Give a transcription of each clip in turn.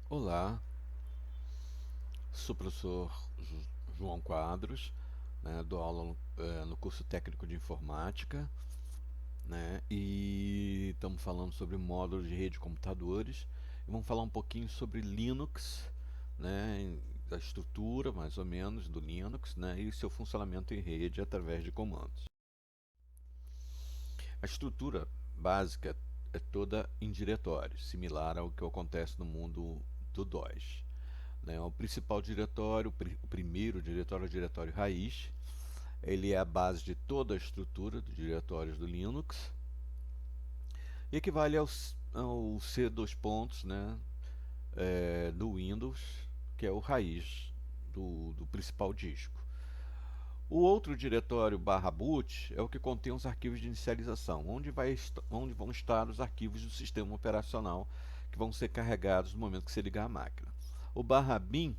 Olá, sou o professor João Quadros, né, dou aula no curso técnico de informática, né, e estamos falando sobre módulos de rede de computadores e vamos falar um pouquinho sobre Linux, né, da estrutura mais ou menos do Linux, né, e seu funcionamento em rede através de comandos. A estrutura básica é toda em diretórios, similar ao que acontece no mundo do DOS. Né? O principal diretório, o primeiro diretório é o diretório raiz. Ele é a base de toda a estrutura dos diretórios do Linux e equivale ao C dois pontos, né, do Windows, que é o raiz do principal disco. O outro diretório barra boot é o que contém os arquivos de inicialização, onde vão estar os arquivos do sistema operacional que vão ser carregados no momento que você ligar a máquina. O barra bin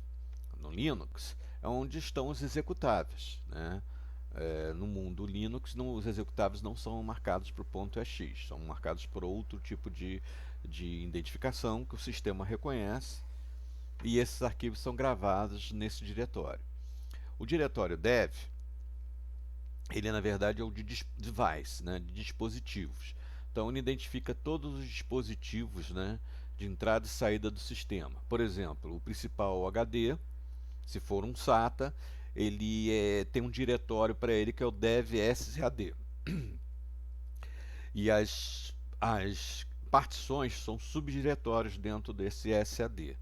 no Linux é onde estão os executáveis, né? No mundo Linux, os executáveis não são marcados por .ex, são marcados por outro tipo de identificação que o sistema reconhece e esses arquivos são gravados nesse diretório. O diretório dev, ele na verdade é o de device, né, de dispositivos. Então ele identifica todos os dispositivos, né, de entrada e saída do sistema. Por exemplo, o principal HD, se for um SATA, ele tem um diretório para ele que é o dev-sad. E as partições são subdiretórios dentro desse SAD.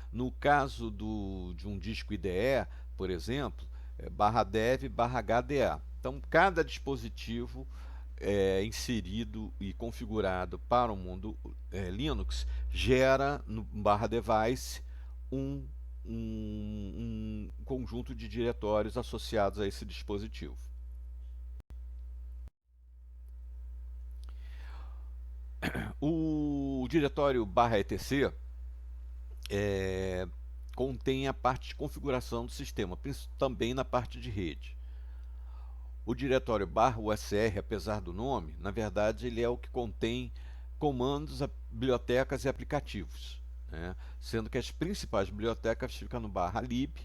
No caso de um disco IDE, por exemplo, é barra dev barra HDA. Então, cada dispositivo inserido e configurado para o mundo Linux gera no barra device um, um conjunto de diretórios associados a esse dispositivo. O diretório barra etc é, contém a parte de configuração do sistema, também na parte de rede. O diretório barra USR, apesar do nome, na verdade ele é o que contém comandos, bibliotecas e aplicativos, né? Sendo que as principais bibliotecas ficam no barra lib,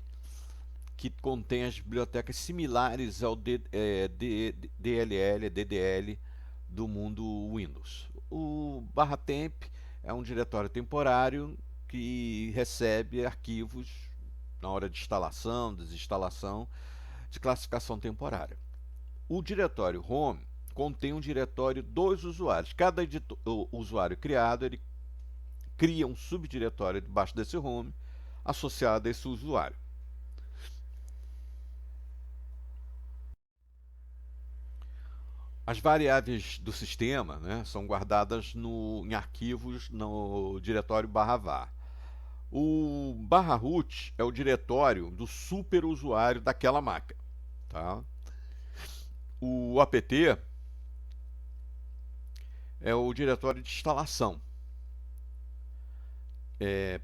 que contém as bibliotecas similares ao DLL, DDL do mundo Windows. O barra temp é um diretório temporário que recebe arquivos na hora de instalação, desinstalação, de classificação temporária. O diretório home contém um diretório dos usuários. Cada usuário criado, ele cria um subdiretório debaixo desse home associado a esse usuário. As variáveis do sistema, né, são guardadas em arquivos no diretório /var. O /root é o diretório do superusuário daquela máquina. Tá? O apt é o diretório de instalação.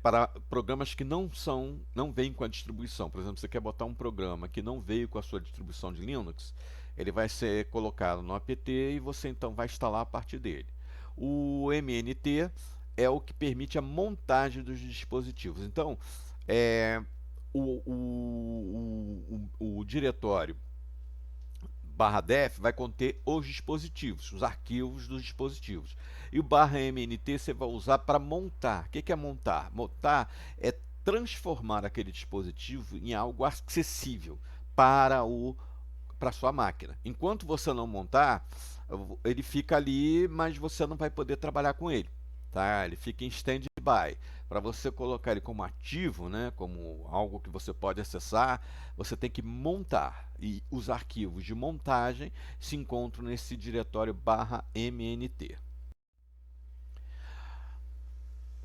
Para programas que não vêm com a distribuição. Por exemplo, você quer botar um programa que não veio com a sua distribuição de Linux, ele vai ser colocado no apt e você então vai instalar a partir dele. O mnt é o que permite a montagem dos dispositivos. Então, é, o diretório barra def vai conter os dispositivos, os arquivos dos dispositivos. E o barra mnt você vai usar para montar. O que é montar? Montar é transformar aquele dispositivo em algo acessível para para sua máquina. Enquanto você não montar, ele fica ali, mas você não vai poder trabalhar com ele. Tá? Ele fica em stand-by. Para você colocar ele como ativo, né, como algo que você pode acessar, você tem que montar. E os arquivos de montagem se encontram nesse diretório /mnt.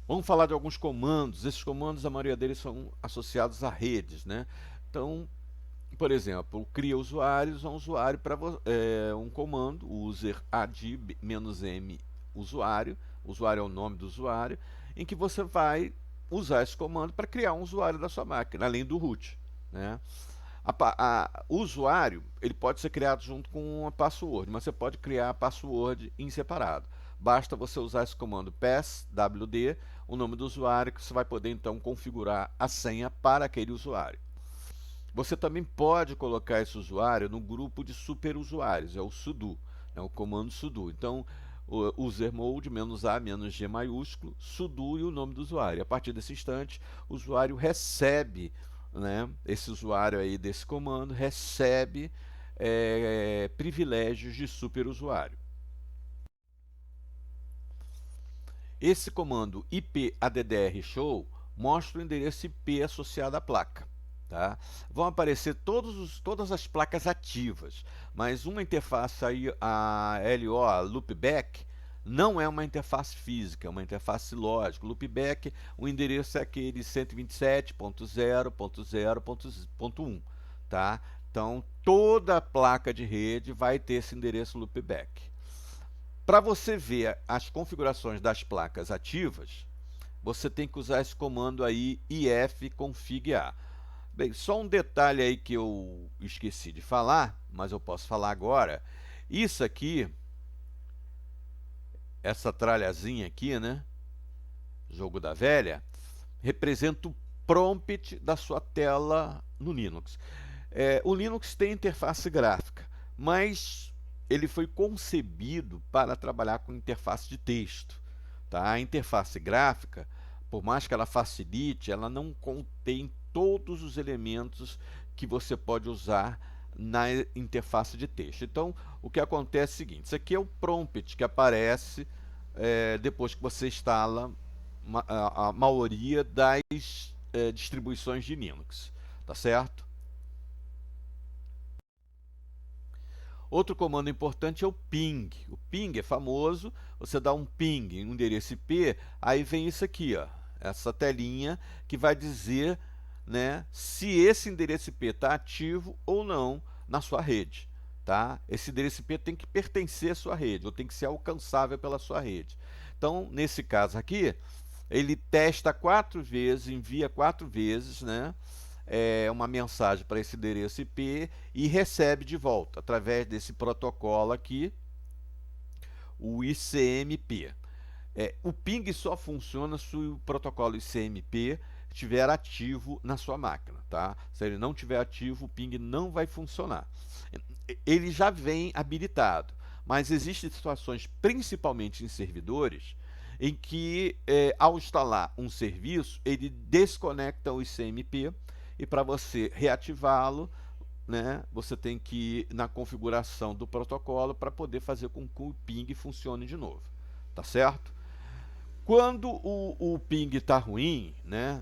Vamos falar de alguns comandos. Esses comandos, a maioria deles são associados a redes, né? Então, por exemplo, cria usuários, um usuário para um comando, user ad -m usuário, usuário é o nome do usuário, em que você vai usar esse comando para criar um usuário da sua máquina, além do root, né? O usuário ele pode ser criado junto com a password, mas você pode criar a password em separado. basta você usar esse comando passwd, o nome do usuário, que você vai poder então configurar a senha para aquele usuário. Você também pode colocar esse usuário no grupo de superusuários, é o sudo, é o comando sudo. Então, o usermod -a -g maiúsculo, sudo e o nome do usuário. A partir desse instante, o usuário recebe, né, esse usuário aí desse comando recebe privilégios de superusuário. Esse comando ipaddr-show mostra o endereço IP associado à placa. Tá? Vão aparecer todas as placas ativas, mas uma interface aí, a LO, a loopback, não é uma interface física, é uma interface lógica. Loopback, o endereço é aquele 127.0.0.0.1, tá? Então, toda a placa de rede vai ter esse endereço loopback. Para você ver as configurações das placas ativas, você tem que usar esse comando aí ifconfig-a. Bem, só um detalhe aí que eu esqueci de falar, mas eu posso falar agora. Isso aqui, essa tralhazinha aqui, né? Jogo da velha, representa o prompt da sua tela no Linux. O Linux tem interface gráfica, mas ele foi concebido para trabalhar com interface de texto. Tá? A interface gráfica, por mais que ela facilite, ela não contém todos os elementos que você pode usar na interface de texto. Então, o que acontece é o seguinte, isso aqui é o prompt que aparece depois que você instala a maioria das distribuições de Linux, tá certo? Outro comando importante é o ping. O ping é famoso, você dá um ping, um endereço IP, aí vem isso aqui, ó, essa telinha que vai dizer, né, se esse endereço IP está ativo ou não na sua rede. Tá? Esse endereço IP tem que pertencer à sua rede, ou tem que ser alcançável pela sua rede. Então, nesse caso aqui, ele testa 4 vezes, envia 4 vezes, né, uma mensagem para esse endereço IP e recebe de volta, através desse protocolo aqui, o ICMP. O ping só funciona se o protocolo ICMP estiver ativo na sua máquina. Tá? Se ele não estiver ativo, o ping não vai funcionar. Ele já vem habilitado, mas existem situações, principalmente em servidores, em que, ao instalar um serviço, ele desconecta o ICMP e para você reativá-lo, né, você tem que ir na configuração do protocolo para poder fazer com que o ping funcione de novo. Tá certo? Quando o ping está ruim, né,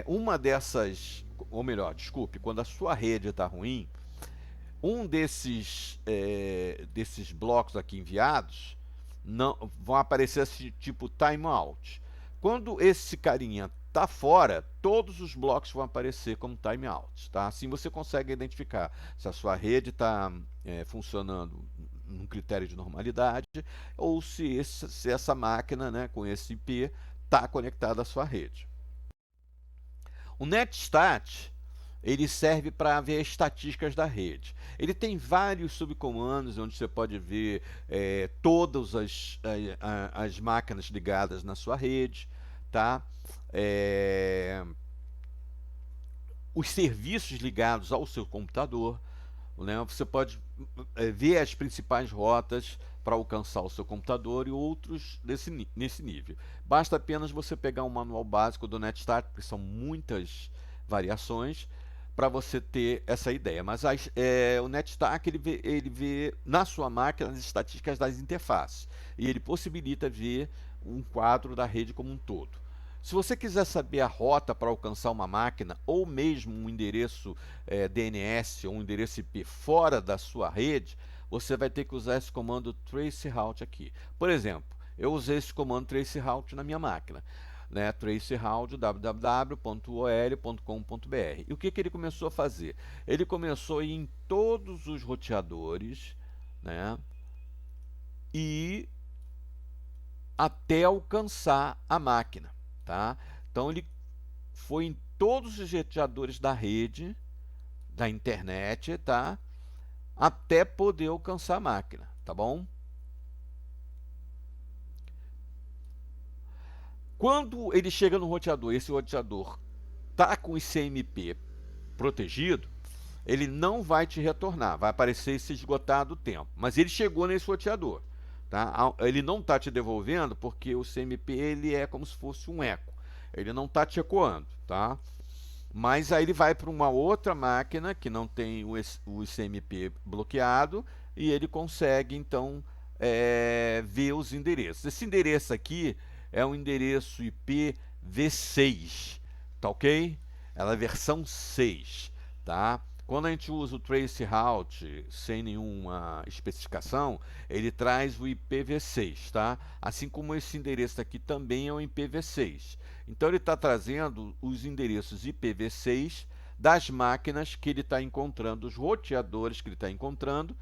uma dessas, ou melhor, desculpe, quando a sua rede está ruim, um desses blocos aqui enviados vão aparecer assim, tipo timeout. Quando esse carinha está fora, todos os blocos vão aparecer como timeout. Tá? Assim você consegue identificar se a sua rede está funcionando num critério de normalidade ou se essa máquina, né, com esse IP está conectada à sua rede. O netstat ele serve para ver as estatísticas da rede. Ele tem vários subcomandos onde você pode ver todas as máquinas ligadas na sua rede, tá? Os serviços ligados ao seu computador, né? Você pode ver as principais rotas para alcançar o seu computador e outros nesse nível. Basta apenas você pegar um manual básico do netstat, porque são muitas variações, para você ter essa ideia. Mas o netstat ele vê na sua máquina as estatísticas das interfaces e ele possibilita ver um quadro da rede como um todo. Se você quiser saber a rota para alcançar uma máquina ou mesmo um endereço DNS ou um endereço IP fora da sua rede, você vai ter que usar esse comando traceroute aqui. Por exemplo, eu usei esse comando traceroute na minha máquina, né? Traceroute www.ol.com.br. E o que ele começou a fazer? Ele começou a ir em todos os roteadores, né? E até alcançar a máquina. Tá? Então ele foi em todos os roteadores da rede, da internet, tá? Até poder alcançar a máquina, tá bom? Quando ele chega no roteador, esse roteador tá com o ICMP protegido, ele não vai te retornar, vai aparecer esse esgotado tempo. Mas ele chegou nesse roteador. Tá? Ele não está te devolvendo porque o CMP ele é como se fosse um eco. Ele não está te ecoando. Tá? Mas aí ele vai para uma outra máquina que não tem o ICMP bloqueado e ele consegue então ver os endereços. Esse endereço aqui é um endereço IPv6, tá ok? Ela é a versão 6, tá? Quando a gente usa o traceroute sem nenhuma especificação, ele traz o IPv6, tá? Assim como esse endereço aqui também é um IPv6. Então ele está trazendo os endereços IPv6 das máquinas que ele está encontrando, os roteadores que ele está encontrando,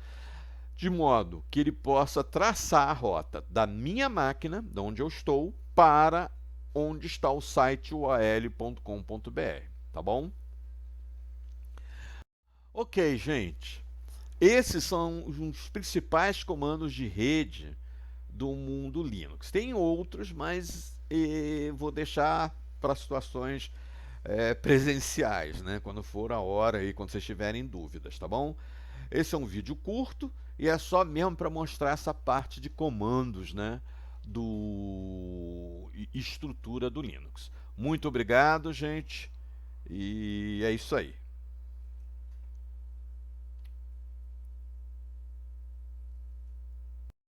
de modo que ele possa traçar a rota da minha máquina, de onde eu estou, para onde está o site ual.com.br, tá bom? Ok, gente. Esses são os principais comandos de rede do mundo Linux. Tem outros, mas vou deixar para situações presenciais, né? Quando for a hora e quando vocês tiverem dúvidas, tá bom? Esse é um vídeo curto e é só mesmo para mostrar essa parte de comandos, né? Do estrutura do Linux. Muito obrigado, gente, e é isso aí.